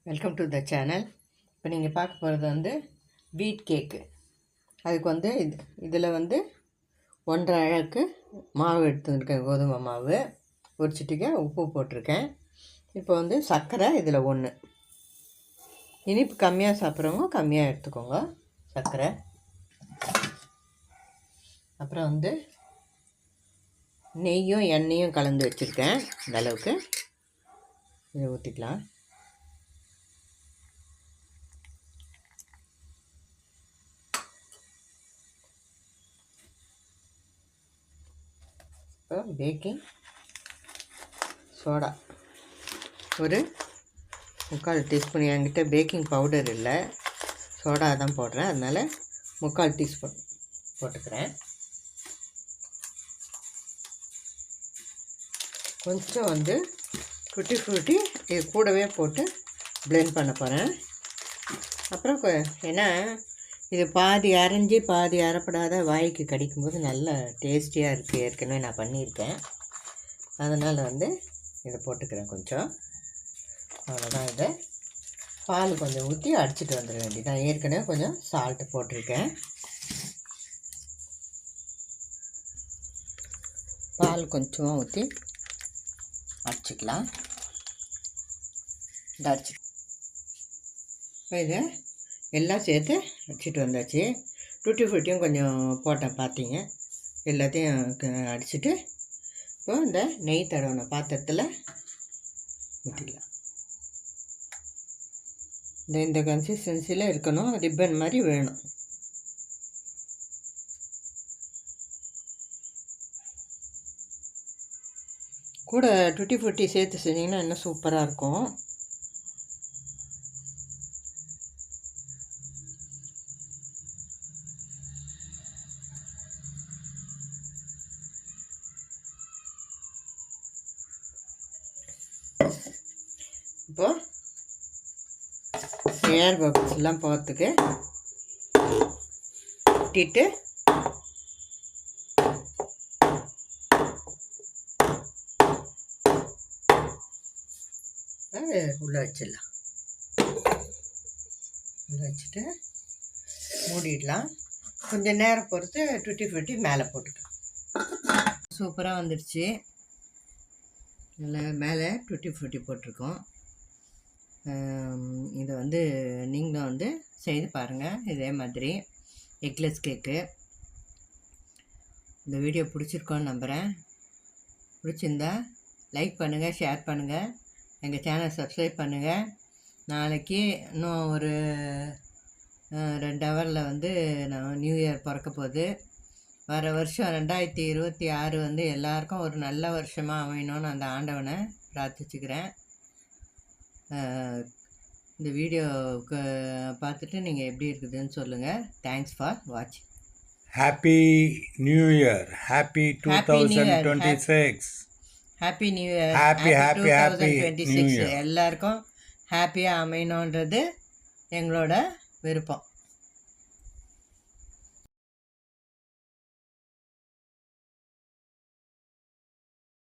Welcome to the channel. இப்போ நீங்கள் பார்க்க போகிறது வந்து வீட் கேக்கு. அதுக்கு வந்து இதில் வந்து 1.5 அழகு மாவு எடுத்துருக்கேன், கோதுமை மாவு. ஒரு சிட்டிகை உப்பு போட்டிருக்கேன். இப்போ வந்து சர்க்கரை இதில் 1. இனிப்பு கம்மியாக சாப்பிட்றவங்க கம்மியாக எடுத்துக்கோங்க சர்க்கரை. அப்புறம் வந்து நெய்யும் எண்ணெயும் கலந்து வச்சுருக்கேன். இந்த அளவுக்கு இதை ஊற்றிக்கலாம். இப்போ பேக்கிங் சோடா ஒரு 3/4 டீஸ்பூன். என்கிட்ட பேக்கிங் பவுடர் இல்லை, சோடா தான் போடுறேன், அதனால் 3/4 டீஸ்பூன் போட்டுக்கிறேன். கொஞ்சம் வந்து குட்டி ஃப்ரூட்டி இது கூடவே போட்டு பிளெண்ட் பண்ண போகிறேன். அப்புறம் ஏன்னா இது பாதி அரைஞ்சி பாதி அரைப்படாத வாய்க்கு கடிக்கும்போது நல்ல டேஸ்டியாக இருக்குது. ஏற்கனவே நான் பண்ணியிருக்கேன், அதனால் வந்து இதை போட்டுக்கிறேன் கொஞ்சம். அவ்வளோதான். இதை பால் கொஞ்சம் ஊற்றி அடிச்சிட்டு வந்துட வேண்டியதான். ஏற்கனவே கொஞ்சம் சால்ட்டு போட்டிருக்கேன். பால் கொஞ்சமாக ஊற்றி அடிச்சிக்கலாம். இதை அடிச்சு இப்போ இதை எல்லாம் சேர்த்து அடிச்சிட்டு வந்தாச்சு. டூட்டி ஃப்ரூட்டியும் கொஞ்சம் போட்டேன், பார்த்தீங்க. எல்லாத்தையும் அடிச்சுட்டு இப்போ இந்த நெய் தடவின பாத்திரத்தில் ஊற்றிக்கலாம். இந்த கன்சிஸ்டன்சியில் இருக்கணும், ரிப்பன் மாதிரி வேணும். கூட டூட்டி ஃப்ரூட்டி சேர்த்து செஞ்சிங்கன்னா இன்னும் சூப்பராக இருக்கும். இப்போது ஏர் பபிள்ஸ் எல்லாம் போகிறதுக்கு ஊட்டிட்டு உள்ளே வச்சிடலாம். உள்ளே வச்சுட்டு மூடிடலாம். கொஞ்சம் நேரம் பொறுத்து டூட்டி ஃப்ரூட்டி மேலே போட்டுக்கலாம். சூப்பராக வந்துடுச்சு. இதில் மேலே டூட்டி ஃப்ரூட்டி போட்டிருக்கோம். இதை வந்து நீங்களும் வந்து செய்து பாருங்கள் இதே மாதிரி எக்லெஸ் கேக்கு. இந்த வீடியோ பிடிச்சிருக்கோன்னு நம்புகிறேன். பிடிச்சிருந்தா லைக் பண்ணுங்கள், ஷேர் பண்ணுங்கள், எங்கள் சேனல் சப்ஸ்கிரைப் பண்ணுங்கள். நாளைக்கு இன்னும் ஒரு 2 ஹவரில் வந்து நான் நியூ இயர் பிறக்க போகுது. வர வருஷம் 2026 வந்து எல்லாருக்கும் ஒரு நல்ல வருஷமாக அமையணும்னு அந்த ஆண்டவனை பிரார்த்திச்சுக்கிறேன். இந்த வீடியோவுக்கு பார்த்துட்டு நீங்கள் எப்படி இருக்குதுன்னு சொல்லுங்கள். தேங்க்ஸ் ஃபார் வாட்சிங். Happy new year. Happy 2026. Happy new year. Happy 2026 எல்லாருக்கும் ஹாப்பியாக அமையணுன்றது எங்களோட விருப்பம்.